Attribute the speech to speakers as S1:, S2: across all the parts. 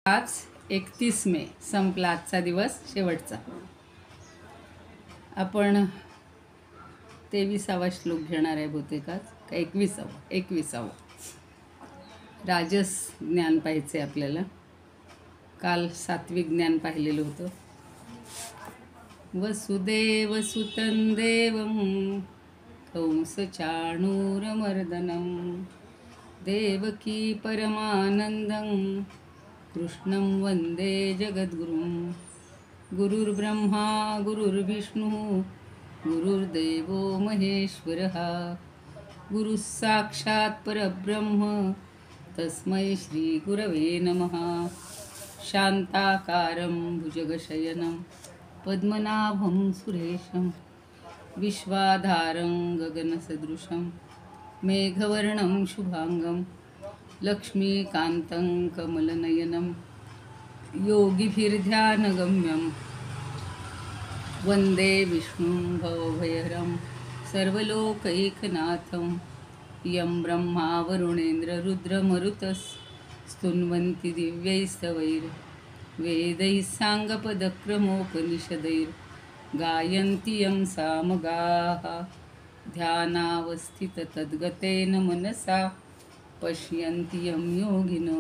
S1: आज 31 मे संपला आजचा दिवस शेवटचा. आपण 23वा श्लोक घेणार आहे बहुतेक आज का 21वा. राजस ज्ञान पाहायचे आपल्याला. काल सात्विक ज्ञान पाहिलेलं होतं. वसुदेव सुतं देवं कंस चाणूरमर्दनं देवकी परमानंदं कृष्णं वंदे जगद्गुरुं. गुरुर्ब्रह्मा गुरुर्विष्णू गुरुर्देवो महेश्वरः गुरुः साक्षात् परब्रह्म तस्मै श्री गुरवे नमः. शांताकारं भुजगशयनं पद्मनाभं सुरेशं विश्वाधारं गगनसदृशं मेघवर्णं शुभांगं लक्ष्मीकान्तं कमलनयनं योगिभिर्ध्यानगम्यं वन्दे विष्णुं भवभयहरं सर्वलोकैकनाथं. यं ब्रह्मा वरुणेन्द्र रुद्रमरुतस्तुन्वन्ति दिव्यैस्तवैर्वेदैः साङ्गपदक्रमोपनिषदैर्गायन्ति यं सामगाः. ध्यानावस्थिततद्गतेन मनसा पश्यन्ति यं योगिनो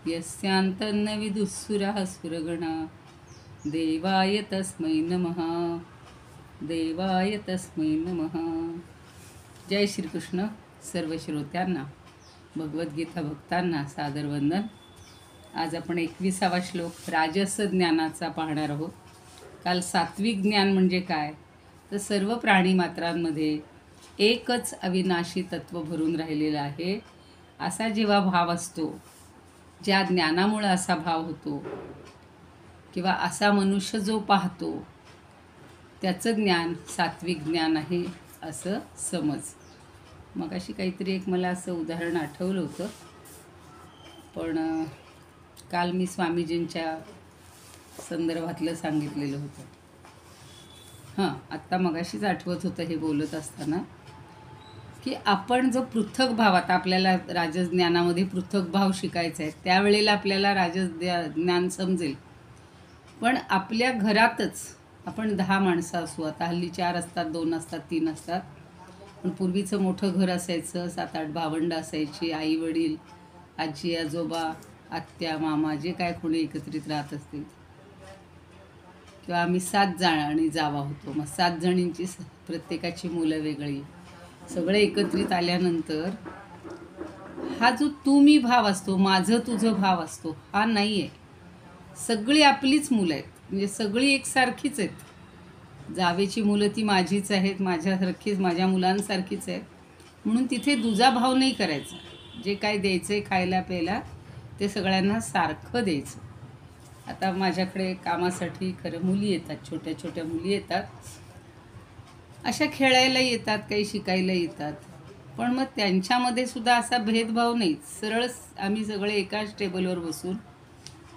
S1: यस्यान्तन्न विदुःसुरः सुरगणा. देवाय तस्मै नमः. देवाय तस्मै नमः. जय श्रीकृष्ण. सर्व श्रोत्यांना, भगवद्गीता भक्तांना सादर वंदन. आज आपण 21वा श्लोक राजस ज्ञानाचा पाहणार आहोत. काल सात्विक ज्ञान म्हणजे काय, तर सर्व प्राणीमात्रांमध्ये एकच अविनाशी तत्व भरून राहिलेलं आहे असा जेव्हा भाव असतो, ज्या ज्ञानामुळे असा भाव होतो किंवा असा मनुष्य जो पाहतो, त्याचं ज्ञान सात्विक ज्ञान आहे असं समज. मग अशी काहीतरी एक मला असं उदाहरण आठवलं होतं, पण काल मी स्वामीजींच्या संदर्भातलं सांगितलेलं होतं. आत्ता मगाशीच आठवत होतं हे बोलत असताना की आपण जो पृथक भावात आपल्याला राजस ज्ञानामध्ये पृथक भाव शिकायचा आहे, त्यावेळेला आपल्याला राजस ज्ञान समजेल. पण आपल्या घरातच आपण 10 माणसं असू. आता हल्ली 4 असतात, 2 असतात, 3 असतात. पण पूर्वीचं मोठं घर असायचं, 7-8 भावंडं असायची, आई वडील, आजी आजोबा, आत्या मामा, जे काय कोणी एकत्रित राहत असतील. किंवा आम्ही 7 जण आणि जावा होतो. मग 7 जणींची प्रत्येकाची मुलं वेगळी, सगळे एकत्रित आल्यानंतर हा जो तू मी भाव असतो, माझं तुझं भाव असतो, हा नाही आहे. सगळी आपलीच मुलं आहेत, म्हणजे सगळी एकसारखीच आहेत. जावेची मुलं ती माझीच आहेत, माझ्यासारखीच, माझ्या मुलांसारखीच आहेत. म्हणून तिथे दुजा भाव नाही करायचा. जे काय द्यायचं आहे खायला प्यायला ते सगळ्यांना सारखं द्यायचं. आता माझ्याकडे कामासाठी खरं मुली येतात, छोट्या छोट्या मुली येतात. अशा खेळायला येतात, काही शिकायला येतात. पण मग त्यांच्यामध्ये सुद्धा असा भेदभाव नाही. सरळ आम्ही सगळे एकाच टेबलवर बसून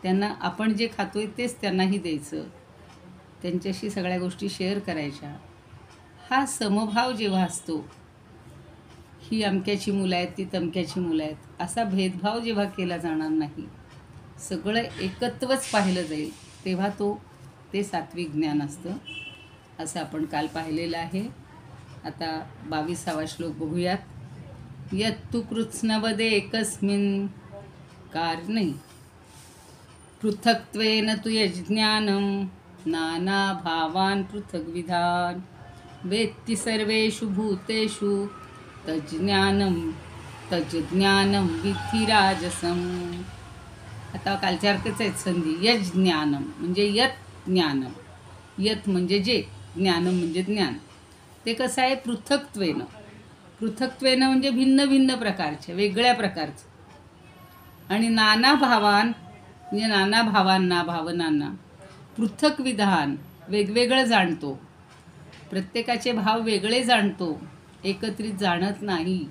S1: त्यांना आपण जे खातोय तेच त्यांनाही द्यायचं, त्यांच्याशी सगळ्या गोष्टी शेअर करायच्या. हा समभाव जेव्हा असतो, ही अमक्याची मुलं आहेत, ती तमक्याची मुलं आहेत, असा भेदभाव जेव्हा केला जाणार नाही, सगळं एकत्वच पाहिलं जाईल, तेव्हा ते सात्विक ज्ञान असतं असं आपण काल पाहिलेलं आहे. आता 22वा श्लोक बघूयात. यत्तु कृत्स्नवदे एकस्मिन् कारणे पृथक्त्वेन तु यज्ज्ञानं नाना भावान् पृथग्विधान् वेत्ति सर्वेषु भूतेषु तज्ज्ञानं विद्धि राजसम्. आता कालच्या अर्थच आहेत संधी. यज्ज्ञानं म्हणजे यत ज्ञानं, यत म्हणजे जे, ज्ञानं म्हणजे ज्ञान. ते कसं आहे, पृथक्त्वेनं. पृथक्त्वेनं म्हणजे भिन्न भिन्न प्रकारचे, वेगळ्या प्रकारचं. आणि नाना भावान म्हणजे नाना भावांना, भावनांना, पृथक विधान वेगवेगळं जाणतो. प्रत्येकाचे भाव वेगळे जाणतो, एकत्रित जाणत नाही,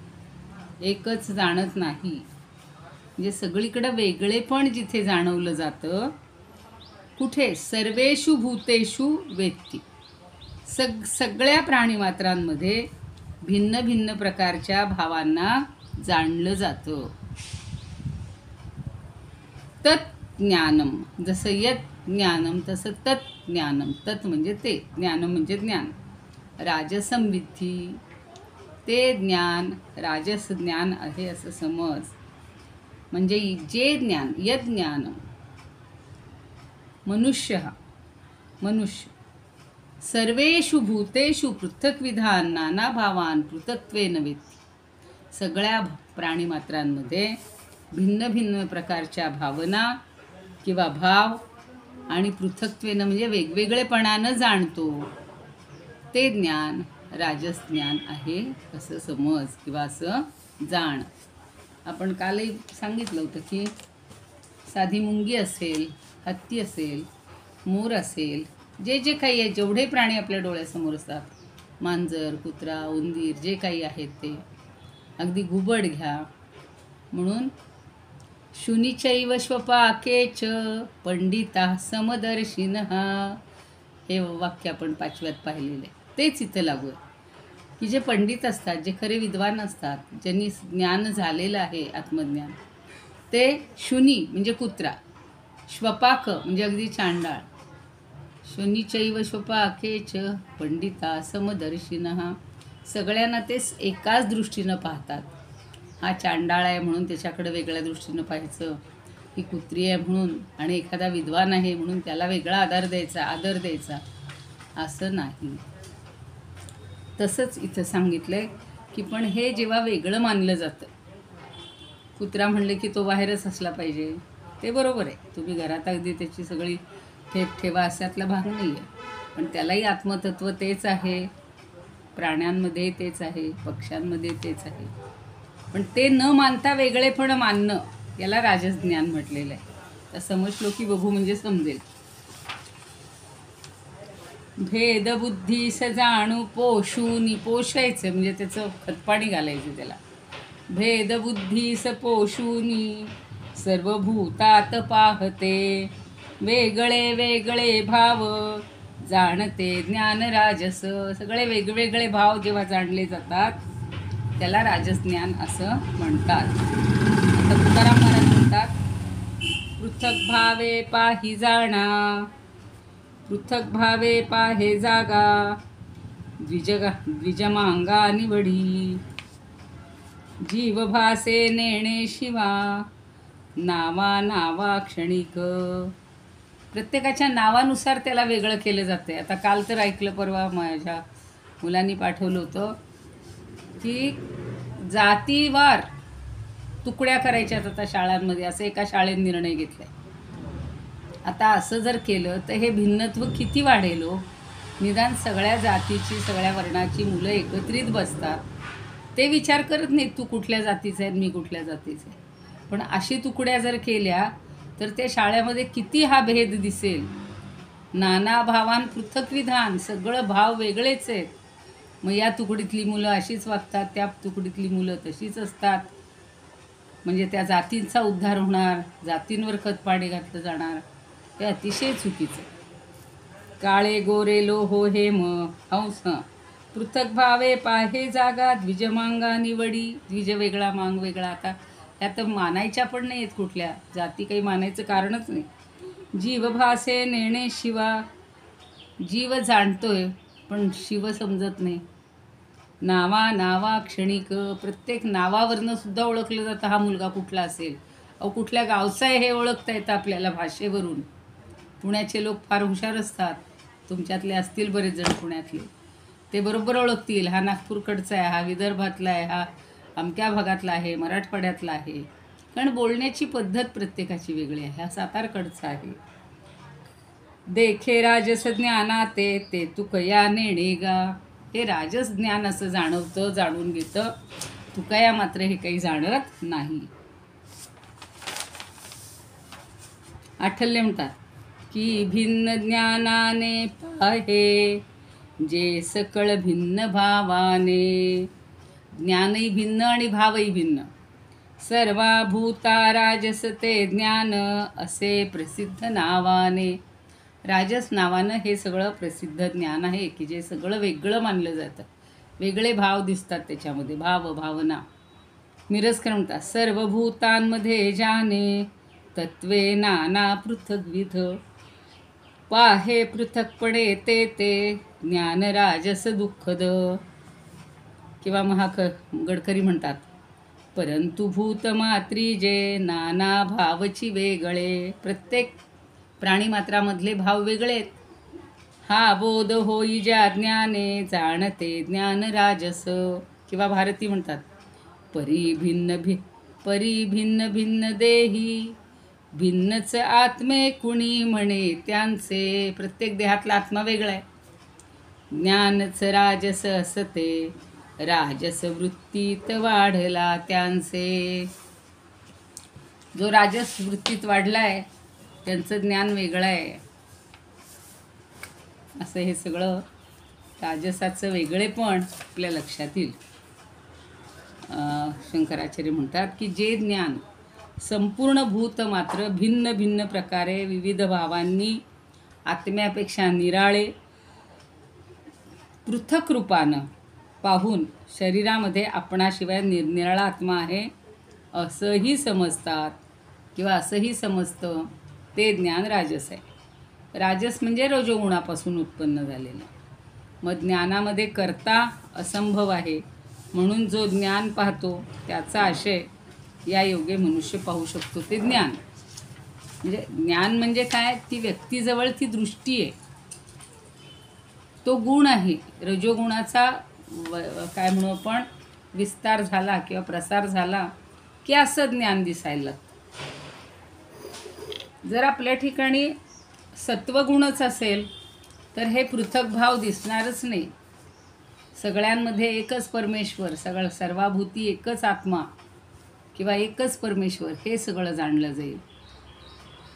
S1: एकच जाणत नाही. म्हणजे सगळीकडं वेगळेपण जिथे जाणवलं जातं, कुठे, सर्वेषु भूतेषु वेत्ती, सगळ्या प्राणीमात्रांमध्ये भिन्न भिन्न प्रकारच्या भावांना जाणलं जातं. तत् ज्ञानम. जसं यत ज्ञानम तसं तत् ज्ञानम. तत् म्हणजे ते, ज्ञानम म्हणजे ज्ञान. राजसम विद्धी, ते ज्ञान राजस ज्ञान आहे असं समज. म्हणजे जे ज्ञान, यत ज्ञानम, मनुष्य सर्वेषु भूतेषु पृथक्विधान नाना भावान पृथक्त्वेन वेत्ति. सगळ्या प्राणीमात्रांमध्ये भिन्न भिन्न प्रकारच्या भावना किंवा भाव आणि पृथक्त्वेनं म्हणजे वेगवेगळेपणानं जाणतो. ते ज्ञान राजस ज्ञान आहे असं समज किंवा असं जाण. आपण कालही सांगितलं होतं की साधी मुंगी असेल, हत्ती असेल, मोर असेल, जे जे काही आहे, जेवढे प्राणी आपल्या डोळ्यासमोर असतात, मांजर, कुत्रा, उंदीर, जे काही आहेत ते, अगदी घुबड घ्या. म्हणून शुनीचैव श्वपाके च पंडिता समदर्शिनः, हे वाक्य आपण 5व्यात पाहिलेलं आहे. तेच इथं लागू आहे की जे पंडित असतात, जे खरे विद्वान असतात, ज्यांनी ज्ञान झालेलं आहे आत्मज्ञान, ते शुनी म्हणजे कुत्रा, श्वपाक म्हणजे अगदी चांडाळ, शुनीचैव श्वपाके च पंडिता समदर्शिनः, सगळ्यांना ते एकाच दृष्टीनं पाहतात. हा चांडाळ आहे म्हणून त्याच्याकडे वेगळ्या दृष्टीनं पाहायचं, ही कुत्री आहे म्हणून आणि एखादा विद्वान आहे म्हणून त्याला वेगळा आदर द्यायचा असं नाही. तसंच इथं सांगितलं आहे की पण हे जेव्हा वेगळं मानलं जातं, कुत्रा म्हणले की तो बाहेरच असला पाहिजे, ते बरोबर आहे. तुम्ही घरात अगदी त्याची सगळी ठेवा अशातला भाग नाही आहे, पण त्यालाही आत्मतत्व तेच आहे, प्राण्यांमध्ये तेच आहे, पक्ष्यांमध्ये तेच आहे. पण ते न मानता वेगळेपण मानणं, याला राजज्ञान म्हटलेलं आहे. तर समश्लोकी बघू म्हणजे समजेल. भेदबुद्धीस जाणू पोषूनी, पोषायचं म्हणजे त्याचं खतपाणी घालायचं त्याला. भेदबुद्धीस पोषूनी सर्वभूतात पाहते, वेगळे वेगळे भाव जाणते ज्ञान राजस. सगळे वेगवेगळे भाव जेव्हा जाणले जातात त्याला राजज्ञान असं म्हणतात. आता तुकाराम महाराज म्हणतात, पृथक भावे पाही जाणा, पृथक भावे पाहे जागा, द्विजमांगा निवडी, जीव भासे नेणे शिवा, नावा नावा क्षणिक. प्रत्येकाच्या नावानुसार त्याला वेगळं केलं जाते. आता काल तर ऐकलं, परवा माझ्या मुलांनी पाठवलं होतं की जातीवार तुकड्या करायच्यात आता शाळांमध्ये, असं एका शाळेत निर्णय घेतलाय. आता असं जर केलं तर हे भिन्नत्व किती वाढेल हो. निदान सगळ्या जातीची, सगळ्या वर्णाची मुलं एकत्रित बसतात, ते विचार करत नाहीत तू कुठल्या जातीचा आहे मी कुठल्या जातीचा आहे. पण अशी तुकड्या जर केल्या तर त्या शाळेमध्ये किती हा भेद दिसेल. नाना भावान पृथक विधान, सगळं भाव वेगळेच आहेत. मग या तुकडीतली मुलं अशीच वागतात, त्या तुकडीतली मुलं तशीच असतात. म्हणजे त्या जातींचा उद्धार होणार, जातींवर खतपाणी घातलं जाणार, हे अतिशय चुकीचं. काळे गोरे लोहो हेम हंस, पृथक भावे पाहे जागा, द्विजमांगा निवडी. द्विज वेगळा, मांग वेगळा. आता त्यात मानायच्या पण नाही आहेत कुठल्या जाती, काही मानायचं कारणच नाही. जीव भासे नेणे शिवा, जीव जाणतोय पण शिव समजत नाही. नावा नावा क्षणिक, प्रत्येक नावावरनं सुद्धा ओळखलं जातं हा मुलगा कुठला असेल. कुठल्या गावचा आहे हे ओळखता येतं आपल्याला भाषेवरून. पुण्याचे लोक फार हुशार असतात, तुमच्यातले असतील बरेच जण पुण्यातले, ते बरोबर ओळखतील हा नागपूरकडचा आहे, हा विदर्भातला आहे, हा अमक्या भागातला आहे, मराठवाड्यातला आहे. कारण बोलण्याची पद्धत प्रत्येकाची वेगळी आहे. हा सातारकडचा आहे. देखे राजस ज्ञानाते ते तुकया नेणे गा, हे राजस ज्ञान असं जाणवतं, जाणून घेतं. तुकया मात्र हे काही जाणत नाही. आठल्य म्हणतात की भिन्न ज्ञानाने पाहे, जे सकळ भिन्न भावाने. ज्ञानही भिन्न आणि भावही भिन्न. सर्वा भूता राजस ते ज्ञान, असे प्रसिद्ध नावाने. राजस नावानं हे सगळं प्रसिद्ध ज्ञान आहे की जे सगळं वेगळं मानलं जातं, वेगळे भाव दिसतात त्याच्यामध्ये, भाव भावना. मिरजकर म्हणतात, सर्व भूतांमध्ये जाने तत्वे नाना पृथग्विध, पाहे पृथकपणे ते ज्ञान राजस दुःखद. किंवा गडकरी म्हणतात, परंतु भूतमात्री जे नाना भावची वेगळे. प्रत्येक प्राणीमात्रामधले भाव वेगळे आहेत. हा बोध होई ज्या ज्ञाने जाणते ज्ञान राजस. किंवा भारती म्हणतात, परी भिन्न भिन्न देही, भिन्नच आत्मे कुणी म्हणे त्यांचे. प्रत्येक देहातला आत्मा वेगळा आहे. ज्ञानच राजस असते, राजस वृत्तीत वाढला त्यांचे. जो राजस वृत्तीत वाढलाय त्यांचं ज्ञान वेगळं आहे. असं हे सगळं राजसाचं वेगळेपण आपल्या लक्षात येईल. शंकराचार्य म्हणतात की जे ज्ञान संपूर्ण भूत मात्र भिन्न भिन्न प्रकारे विविध भावांनी आत्म्यापेक्षा निराळे पृथक रूपानं पाहून शरीरामध्ये आपणाशिवाय निरनिराळा आत्मा आहे असंही समजतात किंवा असंही समजतं, ते ज्ञान राजस आहे. राजस म्हणजे रजोगुणापासून उत्पन्न झालेलं. मग ज्ञानामध्ये कर्ता असंभव आहे, म्हणून जो ज्ञान पाहतो त्याचा आशय या योगे मनुष्य पाहू शकतो ते ज्ञान. म्हणजे ज्ञान म्हणजे काय, ती व्यक्तीजवळ ती दृष्टी आहे, तो गुण आहे. रजोगुणाचा काय म्हणू आपण, विस्तार झाला किंवा प्रसार झाला की असं ज्ञान दिसायला लागतं. जर आपल्या ठिकाणी सत्वगुणच असेल तर हे पृथक भाव दिसणारच नाही. सगळ्यांमध्ये एकच परमेश्वर, सर्वाभूती एकच आत्मा किंवा एकच परमेश्वर, हे सगळं जाणलं जाईल.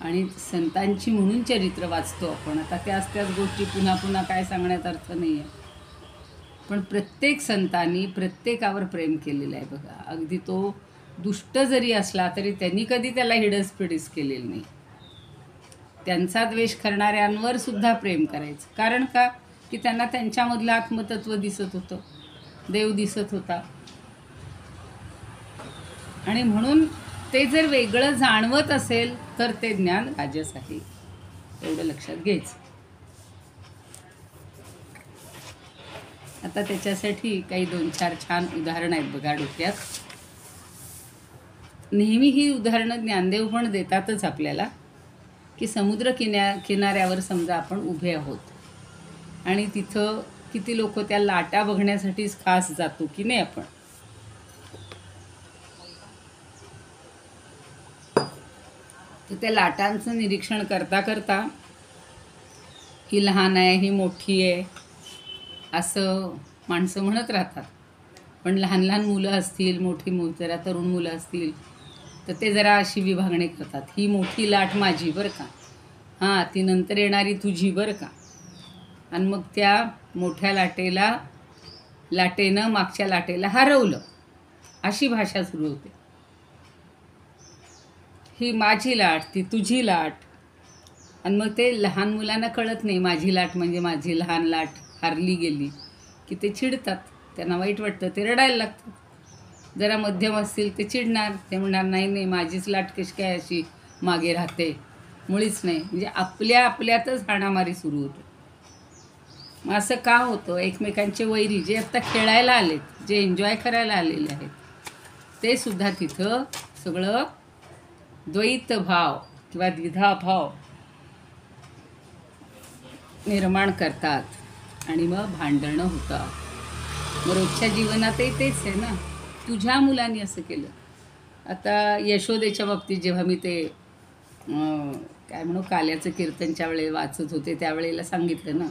S1: आणि संतांची म्हणून चरित्र वाचतो आपण. आता त्याच गोष्टी पुन्हा पुन्हा काय सांगण्यात अर्थ नाही आहे. पण प्रत्येक संतांनी प्रत्येकावर प्रेम केलेलं आहे बघा. अगदी तो दुष्ट जरी असला तरी त्यांनी कधी त्याला हिडसपिडीस केलेलं नाही. त्यांचा द्वेष करणाऱ्यांवर सुद्धा प्रेम करायचं. कारण का, की त्यांना त्यांच्यामधलं आत्मतत्व दिसत होतं, देव दिसत होता. आणि म्हणून ते जर वेगळं जाणवत असेल तर ते ज्ञान राजस आहे, एवढं लक्षात घ्यायचं. आता त्याच्यासाठी काही 2-4 छान उदाहरणं आहेत बघा डोक्यात. नेहमी ही उदाहरणं ज्ञानदेव पण देतातच आपल्याला, की समुद्र किनाऱ्यावर समजा आपण उभे आहोत आणि तिथं किती लोक त्या लाटा बघण्यासाठीच खास जातो की नाही आपण. तर त्या लाटांचं निरीक्षण करता करता ही लहान आहे, ही मोठी आहे असं माणसं म्हणत राहतात. पण लहान लहान मुलं असतील, जरा तरुण मुलं असतील तर ते जरा अशी विभागणी करतात, ही मोठी लाट माझी बरं का, हां ती नंतर येणारी तुझी बरं का. आणि मग त्या मोठ्या लाटेनं मागच्या लाटेला हरवलं, अशी भाषा सुरू होते. ही माझी लाट, ती तुझी लाट. आणि मग ते लहान मुलांना कळत नाही, माझी लाट म्हणजे माझी लहान लाट हारली गेली की ते चिडतात, त्यांना वाईट वाटतं, ते रडायला लागतात. जरा मध्यम असतील ते चिडणार, ते म्हणणार नाही नाही माझीच लाट कशी काय अशी मागे राहते, मुळीच नाही. म्हणजे आपल्यातच हाणामारी सुरू होते. मग असं का होतं, एकमेकांचे वैरी जे आत्ता खेळायला आलेत, जे एन्जॉय करायला आलेले आहेत, ते सुद्धा तिथं सगळं द्वैत भाव किंवा द्विधा भाव निर्माण करतात आणि मग भांडणं होतात. मग रोजच्या जीवनातही तेच आहे ना, तुझ्या मुलांनी असं केलं. आता यशोदेच्या बाबतीत जेव्हा मी ते काय म्हणू काल्याचं कीर्तनच्या वेळेला वाचत होते त्यावेळेला सांगितलं ना,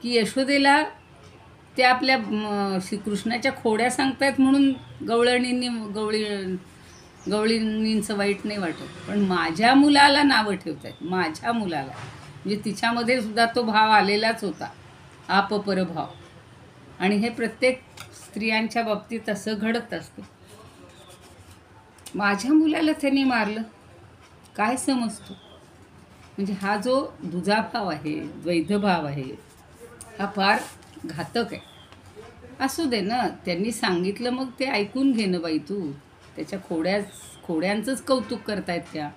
S1: की यशोदेला त्या आपल्या श्रीकृष्णाच्या खोड्या सांगतायत म्हणून गवळींचं वाईट नाही वाटत, पण माझ्या मुलाला नावं ठेवत आहेत, माझ्या मुलाला. म्हणजे तिच्यामध्ये सुद्धा तो भाव आलेलाच होता, आपपरभाव. आणि हे प्रत्येक स्त्रियांच्या बाबतीत असं घडत असतं. माझ्या मुलाला त्यांनी मारलं, काय समजतो. म्हणजे हा जो दुजाभाव आहे, द्वैधभाव आहे, हा फार घातक आहे. असू दे ना, त्यांनी सांगितलं मग ते ऐकून घे ना बाई तू. त्याच्या खोड्यांचंच कौतुक करतायत त्या.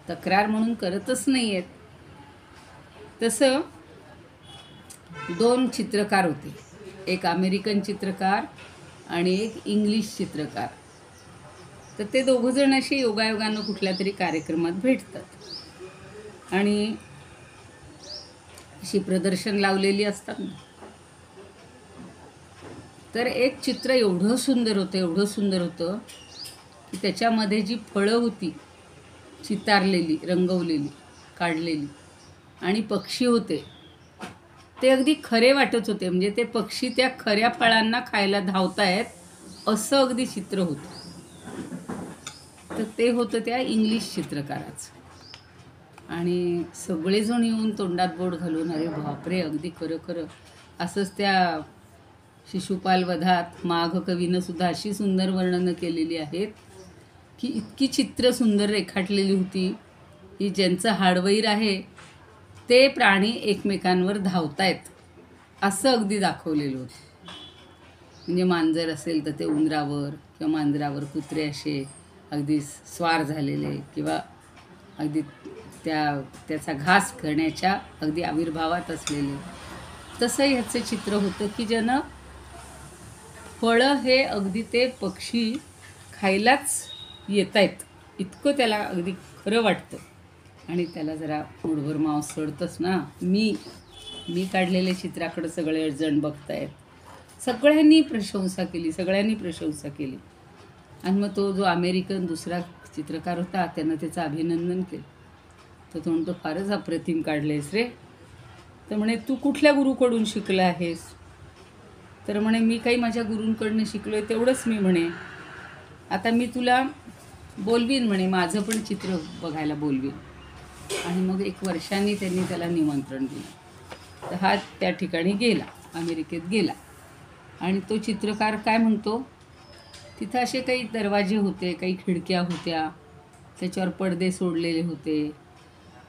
S1: तक्रार म्हणून करतच नाही आहेत. तसं 2 चित्रकार होते, एक अमेरिकन चित्रकार आणि एक इंग्लिश चित्रकार. तर ते दोघंजण असे योगायोगानं कुठल्या तरी कार्यक्रमात भेटतात आणि अशी प्रदर्शन लावलेली असतात ना. तर एक चित्र एवढं सुंदर होतं की त्याच्यामध्ये जी फळं होती चितारलेली, रंगवलेली, काढलेली, आणि पक्षी होते ते अगदी खरे वाटत होते. म्हणजे ते पक्षी त्या खऱ्या फळांना खायला धावतायत असं अगदी चित्र होतं. तर ते होतं त्या इंग्लिश चित्रकाराचं. आणि सगळेजण येऊन तोंडात बोट घालून, अरे बापरे, अगदी खरं खरं. असंच त्या शिशुपाल वधात माघ कवीनं सुद्धा अशी सुंदर वर्णनं केलेली आहेत की इतकी चित्र सुंदर रेखाटलेली होती की ज्यांचं हाडवैर आहे ते प्राणी एकमेकांवर धावतायत असं अगदी दाखवलेलं होतं. म्हणजे मांजर असेल तर ते उंदरावर, किंवा मांजरावर कुत्रे असे अगदी स्वार झालेले, किंवा अगदी त्याचा घास करण्याच्या अगदी आविर्भावात असलेले. तसं ह्याचं चित्र होतं की ज्यानं फळं हे अगदी ते पक्षी खायलाच येत आहेत इतकं त्याला अगदी खरं वाटतं. आणि त्याला जरा पोटभर मांस सोडतंच ना. मी काढलेल्या चित्राकडं सगळे जण बघतायत. सगळ्यांनी प्रशंसा केली. आणि मग तो जो अमेरिकन दुसरा चित्रकार होता त्यानं त्याचं अभिनंदन केलं. तर तो म्हणतो, फारच अप्रतिम काढलेस रे. तर म्हणे, तू कुठल्या गुरुकडून शिकला आहेस? तर म्हणे, मी काही माझ्या गुरूंकडनं शिकलो आहे तेवढंच मी म्हणे. आता मी तुला बोलवीन म्हणे, माझं पण चित्र बघायला बोलवीन. आणि मग 1 वर्षांनी त्यांनी त्याला निमंत्रण दिलं. तर हा त्या ठिकाणी गेला, अमेरिकेत गेला. आणि तो चित्रकार काय म्हणतो, तिथं असे काही दरवाजे होते, काही खिडक्या होत्या, त्याच्यावर पडदे सोडलेले होते,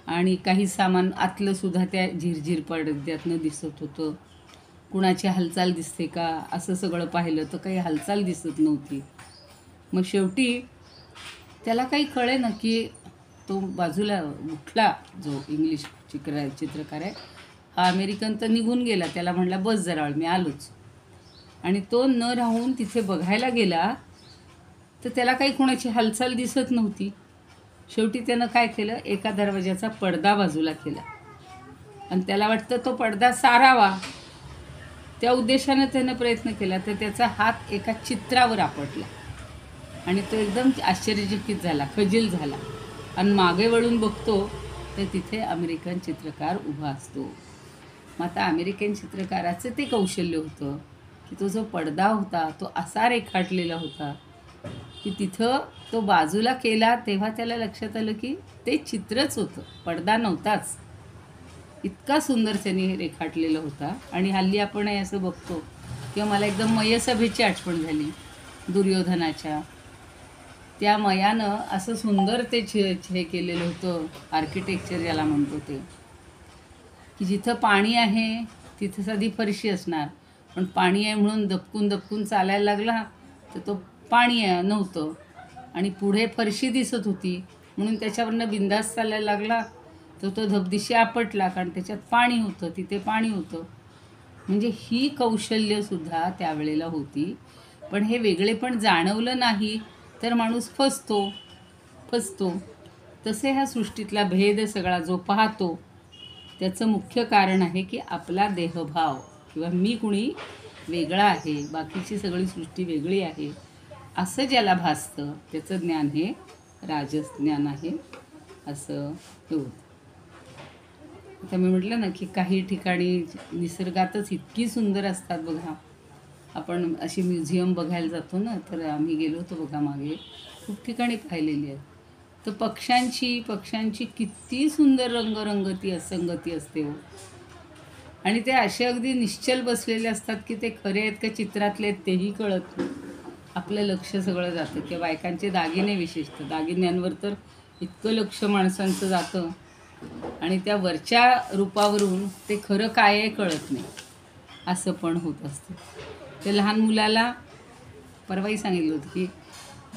S1: आणि काही सामान आतलंसुद्धा त्या झिरझिर पडद्यातनं दिसत होतं. कुणाची हालचाल दिसते का असं सगळं पाहिलं तर काही हालचाल दिसत नव्हती. मग शेवटी त्याला काही कळेना की तो बाजूला उठला, जो इंग्लिश चित्रकार आहे, हा अमेरिकन तर निघून गेला. त्याला म्हणला, बस जरा वेळ, मी आलोच. आणि तो न राहून तिथे बघायला गेला तर त्याला काही कोणाची हालचाल दिसत नव्हती. शेवटी त्यानं काय केलं, एका दरवाजाचा पडदा बाजूला केला आणि त्याला वाटतं तो पडदा सारावा. त्या उद्देशानं त्यानं प्रयत्न केला तर त्याचा हात एका चित्रावर आपटला आणि तो एकदम आश्चर्यचकित झाला, खजील झाला. आणि मागे वळून बघतो तर तिथे अमेरिकन चित्रकार उभा असतो. मग आता अमेरिकन चित्रकाराचं ते कौशल्य होतं की तो जो पडदा होता तो असा रेखाटलेला होता की तिथं तो बाजूला केला तेव्हा त्याला लक्षात आलं की ते चित्रच होतं, पडदा नव्हताच. इतका सुंदर त्यांनी रेखाटलेला होता. आणि हल्ली आपण असं बघतो, किंवा मला एकदम मयसभेची आठवण झाली, दुर्योधनाच्या. त्या मयानं असं सुंदर ते हे केलेलं होतं, आर्किटेक्चर ज्याला म्हणतो ते, की जिथं पाणी आहे तिथं साधी फरशी असणार, पण पाणी आहे म्हणून दबकून चालायला लागला तर तो पाणी नव्हतं, आणि पुढे फरशी दिसत होती म्हणून त्याच्यावरनं बिंदास चालायला लागला तर तो धबदिशी आपटला, कारण त्याच्यात पाणी होतं, तिथे पाणी होतं. म्हणजे ही कौशल्यसुद्धा त्यावेळेला होती. पण हे वेगळेपण जाणवलं नाही तर माणूस फसतो. तसे ह्या सृष्टीतला भेद सगळा जो पाहतो त्याचं मुख्य कारण आहे की आपला देहभाव, किंवा मी कुणी वेगळा आहे, बाकीची सगळी सृष्टी वेगळी आहे असं ज्याला भासतं त्याचं ज्ञान हे राजस ज्ञान आहे असं हे होतं. आता मी म्हटलं ना की काही ठिकाणी निसर्गातच इतकी सुंदर असतात बघा. आपण अशी म्युझियम बघायला जातो ना, तर आम्ही गेलो होतो बघा मागे, खूप ठिकाणी पाहिलेली आहे. तर पक्ष्यांची किती सुंदर रंगरंगती असंगती असते हो. आणि ते असे अगदी निश्चल बसलेले असतात की ते खरे आहेत का चित्रातले आहेत तेही कळत नाही. आपलं लक्ष सगळं जातं. किंवा बायकांचे दागिने, विशेषतः दागिन्यांवर तर इतकं लक्ष माणसांचं जातं, आणि त्या वरच्या रूपावरून ते खरं काय आहे कळत नाही, असं पण होत असतं. ते लहान मुलाला परवाही सांगितलं होतं की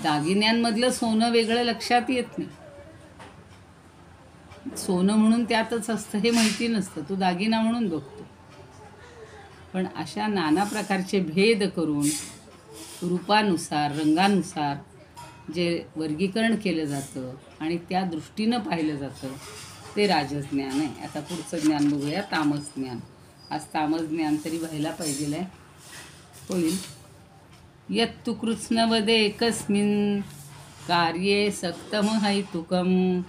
S1: दागिन्यांमधलं सोनं वेगळं लक्षात येत नाही, सोनं म्हणून त्यातच असतं हे माहिती नसतं, तो दागिना म्हणून बघतो. पण अशा नाना प्रकारचे भेद करून रूपानुसार, रंगानुसार जे वर्गीकरण केलं जातं आणि त्या दृष्टीनं पाहिलं जातं ते राजज्ञान आहे. आता पुढचं ज्ञान बघूया, तामस ज्ञान. आज तामस ज्ञान तरी व्हायला पाहिजे आहे. होईल. यत्तु कृत्स्नवदेकस्मिन् कार्ये सक्तमहैतुकम्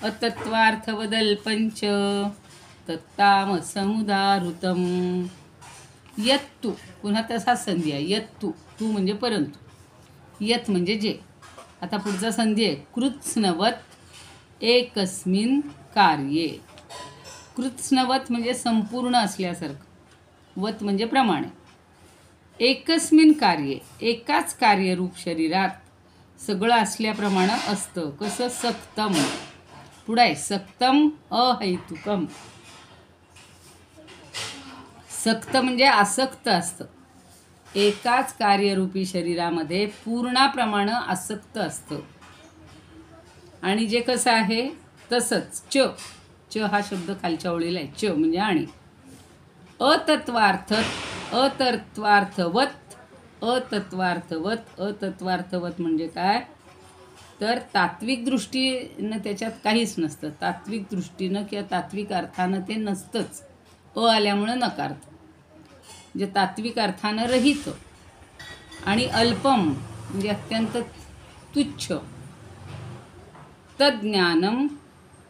S1: अतत्वार्थवदल्पञ्च तत्तामसमुदाहृतम्. यत्तु, पुन्हा तसा संधी आहे. यत्तु, तू म्हणजे परंतु, यत म्हणजे जे. आता पुढचा संधी आहे कृत्स्नवत एकस्मिन कार्ये. कृत्स्नवत म्हणजे संपूर्ण असल्यासारखं, वत म्हणजे प्रमाणे. एकस्मिन कार्ये, एकाच कार्यरूप शरीरात सगळं असल्याप्रमाणे असतं. कसं? सक्तम. पुढे आहे सक्तम अहैतुकम. सक्त म्हणजे आसक्त असतं. एकाच कार्यरूपी शरीरामध्ये पूर्णाप्रमाणे आसक्त असतं. आणि जे कसं आहे तसंच. च हा शब्द खालच्या ओळीला आहे. च म्हणजे आणि. अतत्वार्थवत म्हणजे काय? तर तात्विक दृष्टीनं त्याच्यात काहीच नसतं. तात्विक दृष्टीनं किंवा तात्विक अर्थानं ते नसतंच. आल्यामुळं नकार्थ, म्हणजे तात्विक अर्थानं रहित. आणि अल्पम म्हणजे अत्यंत तुच्छ. तज्ज्ञानम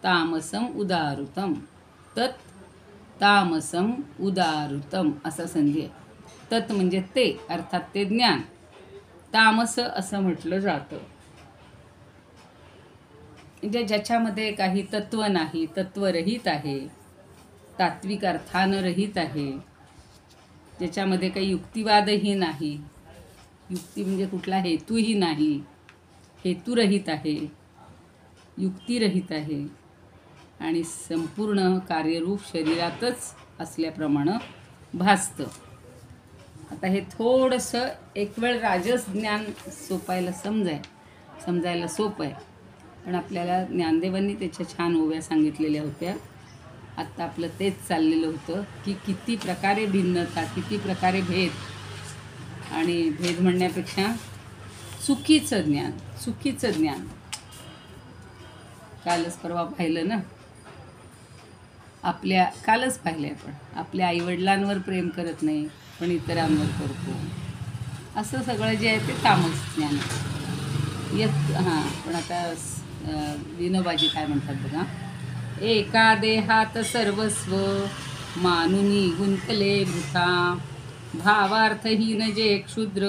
S1: तामसम उदाहृतम. तत् तामसम उदाहृतम असा संधी आहे. तत् म्हणजे ते, अर्थात ते ज्ञान. तामस असं म्हटलं जातं म्हणजे ज्याच्यामध्ये काही तत्व नाही, तत्वरहित आहे, तात्विक अर्थानं रहित आहे, ज्याच्यामध्ये काही युक्तिवादही नाही. युक्ती म्हणजे कुठला हेतूही नाही, हेतूरहित आहे, युक्तिरहित आहे आणि संपूर्ण कार्यरूप शरीरातच असल्याप्रमाणे भासतं. आता हे थोडंसं एक वेळ राजस ज्ञान समजायला सोपं आहे. पण आपल्याला ज्ञानदेवांनी त्याच्या छान ओव्या सांगितलेल्या होत्या. आत्ता आपलं तेच चाललेलं होतं की किती प्रकारे भिन्नता, किती प्रकारे भेद. आणि भेद म्हणण्यापेक्षा चुकीचं ज्ञान. कालच परवा पाहिलं ना, कालच पाहिलं आपण, आपल्या आईवडिलांवर प्रेम करत नाही पण इतरांवर करतो. असं सगळं जे आहे ते तामस ज्ञान. पण आता विनोबाजी काय म्हणतात बघा. एका देहात सर्वस्व मानुनी गुंतले वृथा, भावार्थहीन जे क्षुद्र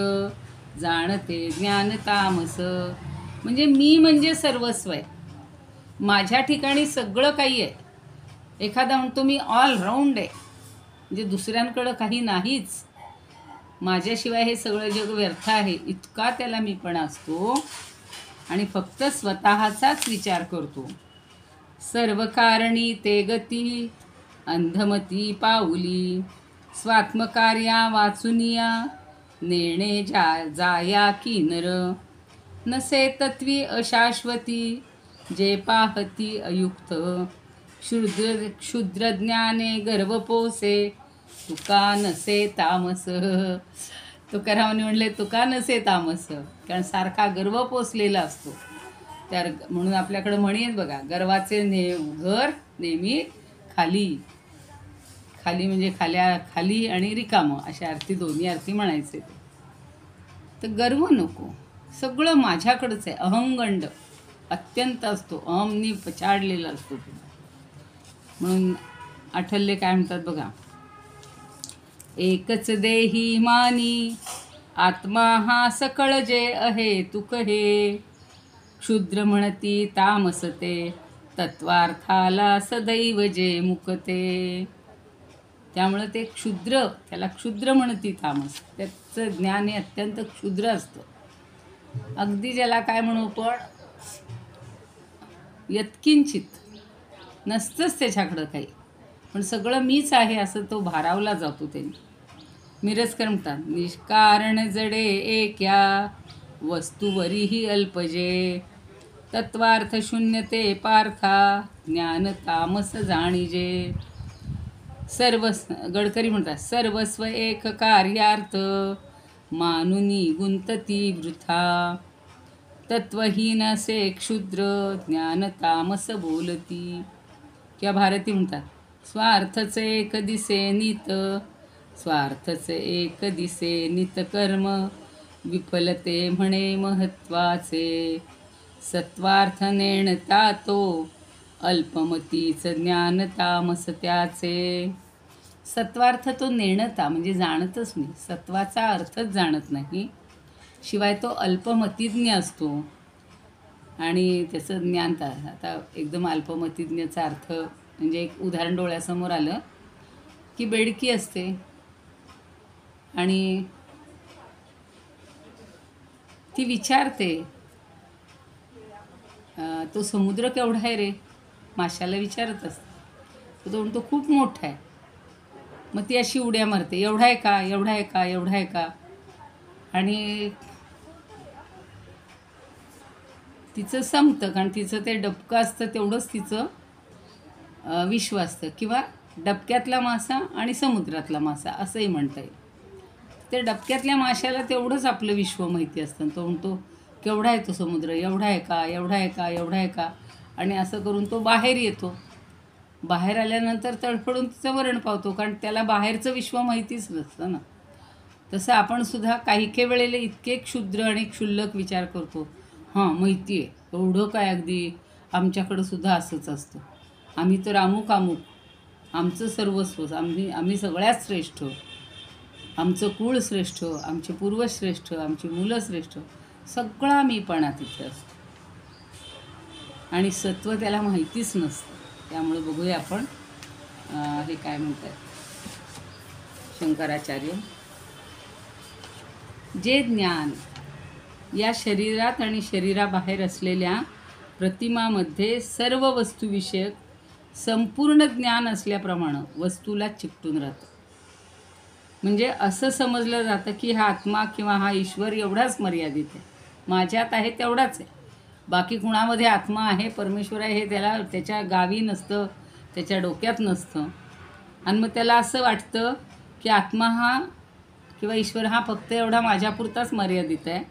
S1: जाणते ज्ञान तामस. म्हणजे मी म्हणजे सर्वस्व आहे, माझ्या ठिकाणी सगळं काही आहे. एखादा म्हणतो मी ऑलराऊंड आहे, म्हणजे दुसऱ्यांकडं काही नाहीच, माझ्याशिवाय हे सगळं जग व्यर्थ आहे, इतका त्याला मीपणा असतो आणि फक्त स्वतःचाच विचार करतो. सर्व कारणी ते गती अंधमती पाऊली, स्वात्मकार्या वाचुनिया नेणे जाया की नर. नसे तत्वी अशाश्वती जे पाहती अयुक्त, क्षुद्रज्ञाने गर्व पोसे तुका नसे तामस. तुकारामाने म्हणले तुका नसे तामस, कारण सारखा गर्व पोचलेला असतो. म्हणून आपल्याकडं म्हणी आहेत बघा, गर्वाचे घर नेहमी खाली म्हणजे खाली आणि रिकामं अशा अर्थी, दोन्ही अर्थी म्हणायचे. तर गर्व नको, सगळं माझ्याकडंच आहे. अहंगंड अत्यंत असतो, अहमनी पछाडलेला असतो. म्हणून आठवले काय म्हणतात बघा, एकच देही मानी आत्मा हा सकळ जे आहे तुक हे, क्षुद्र म्हणती तामसते तत्वार्थाला सदैव जे मुकते. त्यामुळं ते क्षुद्र, त्याला क्षुद्र म्हणती तामस. त्याचं ज्ञान हे अत्यंत क्षुद्र असतं. अगदी ज्याला काय म्हणू पण यत्किंचित नसतंच त्याच्याकडं काही, पण सगळं मीच आहे असं तो भारावला जातो त्यांनी. मिरजकर म्हणतात, निष्कारण जडे एक्या वस्तूवरीही अल्पजे, तत्वार्थ शून्यते पार्था ज्ञान तामस जाणीजे. सर्व गडकरी म्हणतात सर्वस्व एक कार्यार्थ मानुनी गुंतती वृथा. तत्वहीन असे क्षुद्र ज्ञान तामस बोलती. किंवा भारती म्हणतात स्वार्थच एक दिसे नित स्वार्थच एक दिसे नित कर्म विफलते म्हणे महत्वाचे. सत्वार्थ नेणता तो अल्पमतीच ज्ञान तामस त्याचे. सत्वार्थ तो नेणता म्हणजे जाणतच नाही, सत्वाचा अर्थच जाणत नाही, शिवाय तो अल्पमतिज्ञ असतो. आणि त्याचं ज्ञान आता एकदम अल्पमतिज्ञाचा अर्थ म्हणजे एक उदाहरण डोळ्यासमोर आलं की बेडकी असते आणि ती विचारते तो समुद्र केवढा आहे रे, माशाला विचारत असते. तो म्हणतो खूप मोठा आहे. मग ती अशी उड्या मारते एवढा आहे का एवढा आहे का एवढा आहे का. आणि तिचं संपतं कारण तिचं ते डबकं असतं तेवढंच तिचं विश्व असतं. किंवा डबक्यातला मासा आणि समुद्रातला मासा असंही म्हणता येईल. ते डबक्यातल्या माशाला तेवढंच आपलं विश्व माहिती असतं. तो म्हणतो केवढा आहे तो समुद्र, एवढा आहे का एवढा आहे का एवढा आहे का. आणि असं करून तो बाहेर येतो. बाहेर आल्यानंतर तडफडून तिचं मरण पावतो कारण त्याला बाहेरचं विश्व माहितीच नसतं ना. तसं आपण सुद्धा काही वेळेला इतके क्षुद्र आणि क्षुल्लक विचार करतो. हां माहिती आहे एवढं काय, अगदी आमच्याकडं सुद्धा असंच असतं, आम्ही तर अमुक अमुक, आमचं सर्वस्व, आम्ही सगळ्यात श्रेष्ठ, आमचं कुळ श्रेष्ठ, आमचे पूर्व श्रेष्ठ, आमची मुलं श्रेष्ठ, सगळा मीपणा तिथे असतो. आणि सत्व त्याला माहितीच नसतं. त्यामुळे बघूया आपण हे काय म्हणतात शंकराचार्य. जे ज्ञान या शरीरात आणि शरीराबाहेर असलेल्या प्रतिमामध्ये सर्व वस्तूविषयक संपूर्ण ज्ञान असल्याप्रमाणे वस्तूला चिकटून राहतं. म्हणजे असं समजलं जातं की हा आत्मा किंवा हा ईश्वर एवढाच मर्यादित आहे, माझ्यात आहे तेवढाच आहे, बाकी कुणामध्ये आत्मा आहे परमेश्वर आहे हे त्याला त्याच्या गावी नसतं, त्याच्या डोक्यात नसतं. आणि मग त्याला असं वाटतं की आत्मा हा किंवा ईश्वर हा फक्त एवढा माझ्यापुरताच मर्यादित आहे.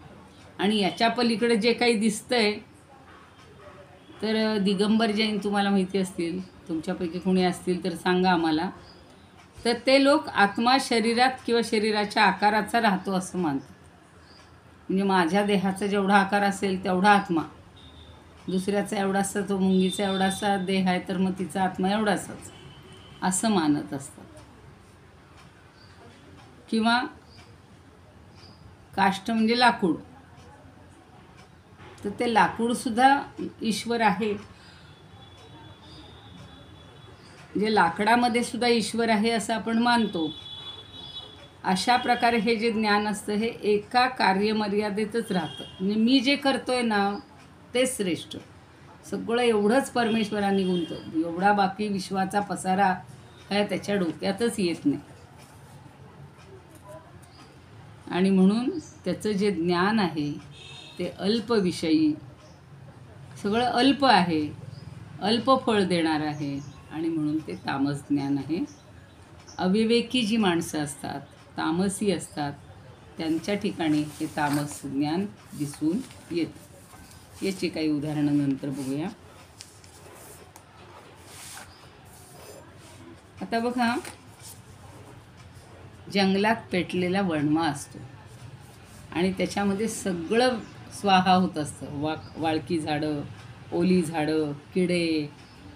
S1: आणि याच्या पलीकडे जे काही दिसतंय, तर दिगंबर जैन तुम्हाला माहिती असतील, तुमच्यापैकी कोणी असतील तर सांगा आम्हाला. तर ते लोक आत्मा शरीरात किंवा शरीराच्या आकाराचा राहतो असं मानतात. म्हणजे माझ्या देहाचा जेवढा आकार असेल तेवढा आत्मा, दुसऱ्याचा एवढासा, तो मुंगीचा एवढासा देह आहे तर मग तिचा आत्मा एवढासाच असं मानत असतात. किंवा काष्ठ म्हणजे लाकूड, तर ते लाकूडसुद्धा ईश्वर आहे, म्हणजे लाकडामध्ये सुद्धा ईश्वर आहे असं आपण मानतो. अशा प्रकारे हे जे ज्ञान असतं हे एका कार्यमर्यादेतच राहतं. म्हणजे मी जे करतोय ना तेच श्रेष्ठ, सगळं एवढंच परमेश्वरांनी गुंतवलं, एवढा बाकी विश्वाचा पसारा हा त्याच्या डोक्यातच येत नाही. आणि म्हणून त्याचं जे ज्ञान आहे ते अल्पविषयी, सगळं अल्प आहे, अल्प फळ देणार आहे. आणि म्हणून ते तामस ज्ञान आहे. अविवेकी जी माणसं असतात, तामसी असतात, त्यांच्या ठिकाणी हे तामस ज्ञान दिसून येतं. याची काही उदाहरणं नंतर बघूया. आता बघा, जंगलात पेटलेला वणवा असतो आणि त्याच्यामध्ये सगळं स्वाहा होत असतं. वाळकी झाडं, ओली झाडं, किडे,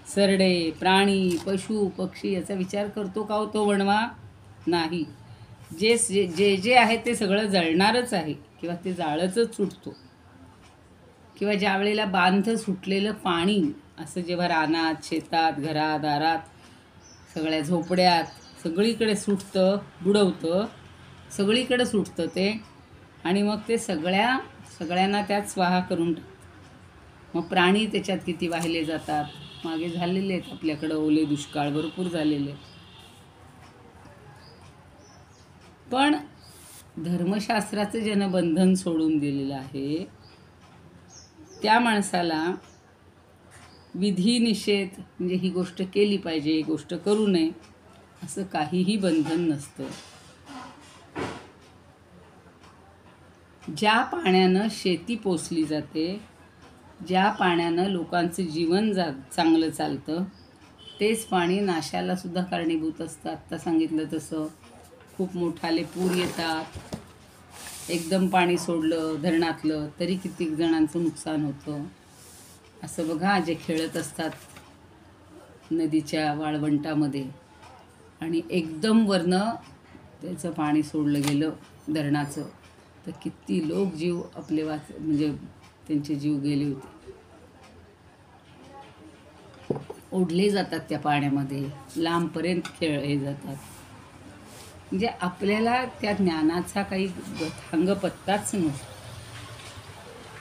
S1: सरडे, प्राणी, पशु, पक्षी याचा विचार करतो का हो तो वणवा? नाही. जे जे जे आहे ते सगळं जळणारच आहे किंवा ते जाळंच सुटतो. किंवा ज्या वेळेला बांध सुटलेलं पाणी असं जेव्हा रानात, शेतात, घरात, दारात, सगळ्या झोपड्यात सगळीकडे सुटतं, बुडवतं, सगळीकडे सुटतं ते. आणि मग ते सगळ्यांना त्यात स्वाहा करून टाकतं. मग प्राणी त्याच्यात किती वाहिले जातात, मागे झालेले आहेत आपल्याकडं ओले दुष्काळ भरपूर झालेले. पण धर्मशास्त्राचं ज्यानं बंधन सोडून दिलेलं आहे त्या माणसाला विधी निषेध म्हणजे ही गोष्ट केली पाहिजे, ही गोष्ट करू नये असं काहीही बंधन नसतं. ज्या पाण्यानं शेती पोसली जाते, ज्या पाण्यानं लोकांचं जीवन चांगलं चालतं, तेच पाणी नाशाला सुद्धा कारणीभूत असतं. आत्ता सांगितलं तसं खूप मोठाले पूर येतात, एकदम पाणी सोडलं धरणातलं तरी कित्येक जणांचं नुकसान होतं. असं बघा, जे खेळत असतात नदीच्या वाळवंटामध्ये आणि एकदम वरनं त्याचं पाणी सोडलं गेलं धरणाचं, तर किती लोक जीव आपले म्हणजे त्यांचे जीव गेले होते. ओढले जातात त्या पाण्यामध्ये, लांबपर्यंत हे जातात. म्हणजे आपल्याला त्या ज्ञानाचा काही गथांग पत्ताच नसतो.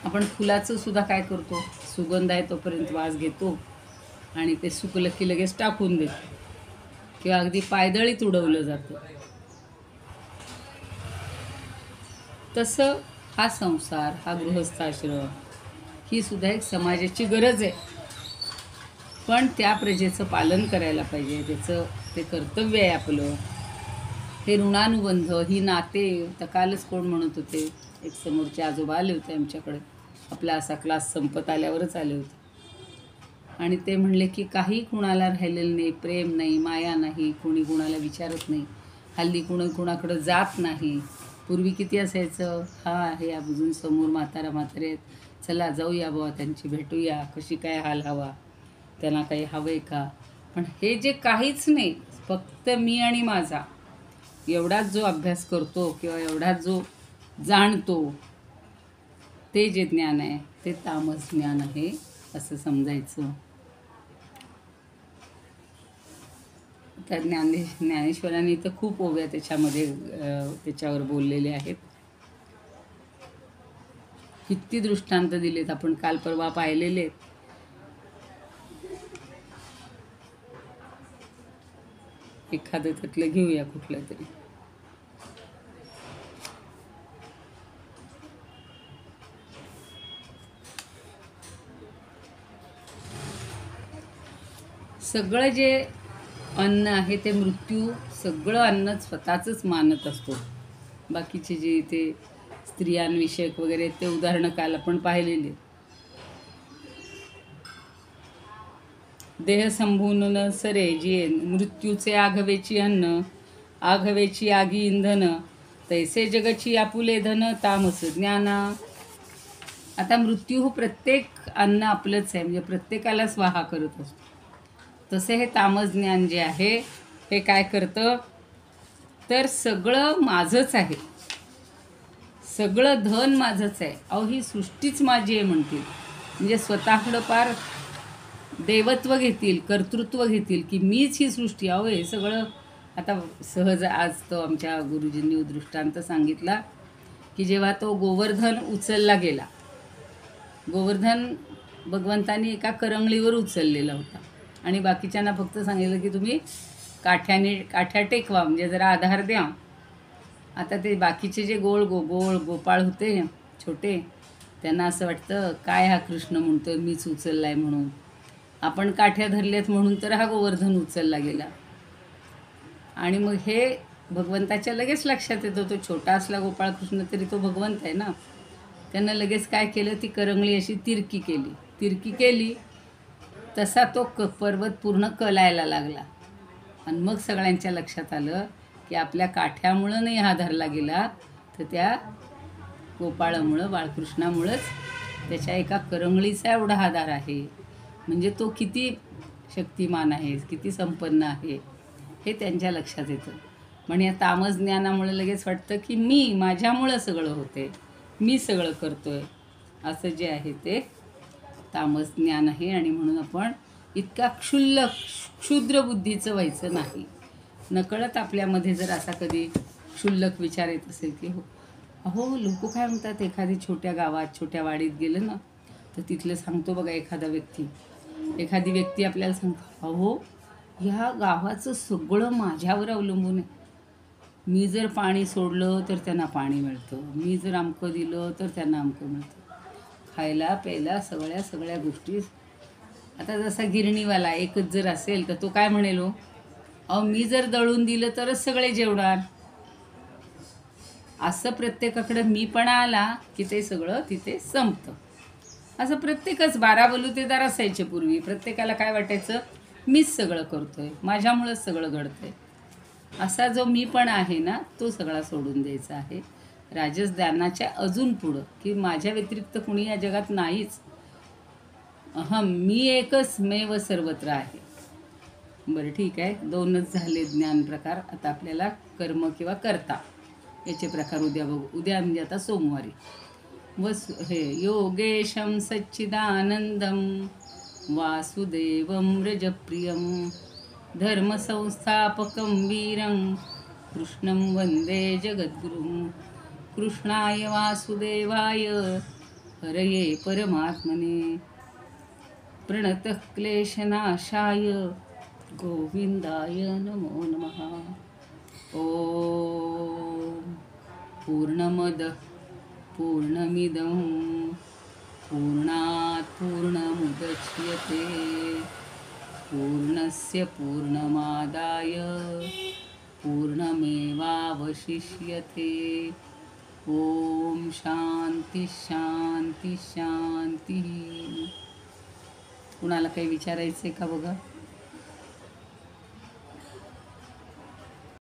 S1: आपण फुलाचं सुद्धा काय करतो, सुगंध आहे तोपर्यंत वास घेतो आणि ते सुकलं की लगेच टाकून देतो किंवा अगदी पायदळीत उडवलं जातं. तसं हा संसार, हा गृहस्थाश्रम ही सुद्धा एक समाजाची गरज आहे. पण त्या प्रजेचं पालन करायला पाहिजे, त्याचं ते कर्तव्य आहे आपलं. हे ऋणानुबंध, ही नाते. तर कालच कोण म्हणत होते, एक समोरचे आजोबा आले होते आमच्याकडे, आपला असा क्लास संपत आल्यावरच आले होते आणि ते म्हणले की काही कुणाला राहिलेलं नाही, प्रेम नाही, माया नाही, कोणी कुणाला विचारत नाही, हल्ली कुणाकडं जात नाही. पूर्वी किती असायचं, हा हे अजून समोर म्हातारे आहेत, चला जाऊया बुवा, त्यांची भेटूया, कशी काय हाल हवा, त्यांना काही हवंय का. पण हे जे काहीच नाही, फक्त मी आणि माझा एवढाच जो अभ्यास करतो किंवा एवढाच जो जाणतो, ते जे ज्ञान आहे ते तामस ज्ञान आहे असं समजायचं. त्या ज्ञानेश्वरांनी तर खूप ओव्या त्याच्यावर बोललेले आहेत. किती दृष्टांत दिलेत, आपण काल परवा पाहिलेले. एखादं त्यातलं घेऊया कुठलं तरी. सगळं जे अन्न आहे ते मृत्यू, सगळं अन्न स्वतःचंच मानत असतो. बाकीचे जे ते स्त्रियांविषयक वगैरे ते उदाहरणं काल आपण पाहिलेले. देह संभून न सरे जिये, मृत्यूचे आघवेची अन्न, आघवेची आगी इंधन, तैसे जगची आपुले धन, तामस ज्ञाना. आता मृत्यू प्रत्येक अन्न आपलंच आहे, म्हणजे प्रत्येकाला स्वाहा करत असतो. तसे हे तामस ज्ञान जे आहे हे काय करतं, तर सगळं माझंच आहे, सगळं धन माझंच आहे. अहो, ही सृष्टीच माझी आहे म्हणतील, म्हणजे स्वतःकडं पार देवत्व घेतील, कर्तृत्व घेतील की मीच ही सृष्टी. अहो, हे सगळं आता सहज आज तो आमच्या गुरुजींनी दृष्टांत सांगितला की जेव्हा तो गोवर्धन उचलला गेला, गोवर्धन भगवंतानी एका करंगळीवर उचललेला होता आणि बाकीच्यांना फक्त सांगितलं की तुम्ही काठ्या टेकवा, म्हणजे जरा आधार द्या. आता ते बाकीचे जे गोपाळ होते छोटे, त्यांना असं वाटतं काय हा कृष्ण म्हणतोय, मीच उचललाय म्हणून, आपण काठ्या धरल्यात म्हणून तर हा गोवर्धन उचलला गेला. आणि मग हे भगवंताच्या लगेच लक्षात येतो, तो छोटा असला गोपाळकृष्ण तरी तो भगवंत आहे ना. त्यानं लगेच काय केलं, ती करंगळी अशी तिरकी केली तसा तो पर्वत पूर्ण कलायला लागला. आणि मग सगळ्यांच्या लक्षात आलं की आपल्या काठ्यामुळं नाही हा धरला गेला, तर त्या गोपाळामुळं, बाळकृष्णामुळंच त्याच्या एका करंगळीचा एवढा आधार आहे. म्हणजे तो किती शक्तिमान आहे, किती संपन्न आहे हे त्यांच्या लक्षात येतं. पण या तामस ज्ञानामुळे लगेच वाटतं की माझ्यामुळं सगळं होते, मी सगळं करतोय, असं जे आहे ते तामस ज्ञान आहे. आणि म्हणून आपण इतका क्षुद्र बुद्धीचं व्हायचं नाही. नकळत आपल्यामध्ये जर असा कधी क्षुल्लक विचार येत असेल की अहो लोक काय म्हणतात, एखादी छोट्या गावात छोट्या वाडीत गेलं ना तर तिथलं सांगतो बघा, एखादी व्यक्ती आपल्याला सांगतो, अहो ह्या गावाचं सगळं माझ्यावर अवलंबून आहे, मी जर पाणी सोडलं तर त्यांना पाणी मिळतं, मी जर अमकं दिलं तर त्यांना अमकं मिळतं. खायला प्यायला सगळ्या गोष्टी. आता जसा गिरणीवाला एकच जर असेल तर तो काय म्हणेल हो, अहो मी जर दळून दिलं तरच सगळे जेवणार. असं प्रत्येकाकडं मीपणा आला की ते सगळं तिथे संपतं. असं प्रत्येकच 12 बलुतेदार असायचे पूर्वी. प्रत्येकाला काय वाटायचं, मीच सगळं करतोय, माझ्यामुळंच सगळं घडतंय. असा जो मीपणा आहे ना, तो सगळा सोडून द्यायचा आहे राजस ज्ञानाच्या अजून पुढं, की माझ्या व्यतिरिक्त कुणी या जगात नाहीच. अहम मी एकच मेव सर्वत्र आहे. बरं ठीक आहे, 2च झाले ज्ञान प्रकार. आता आपल्याला कर्म किंवा कर्ता याचे प्रकार उद्या बघू. उद्या म्हणजे आता सोमवारी. हे योगेशं सच्चिदानंदं वासुदेवं व्रजप्रियं धर्मसंस्थापकं वीरं कृष्णं वन्दे जगद्गुरुं. कृष्णाय वासुदेवाय हरये परमात्मने प्रणतः क्लेशनाशाय गोविंदाय नमो नमः. ओम पूर्णमद पूर्णमिदं पूर्णात् पूर्णमुदच्यते पूर्णस्य पूर्णमादाय पूर्णमेवावशिष्यते. ओम शांती शांती शांती. कुणाला काही विचारायचं आहे का बघा.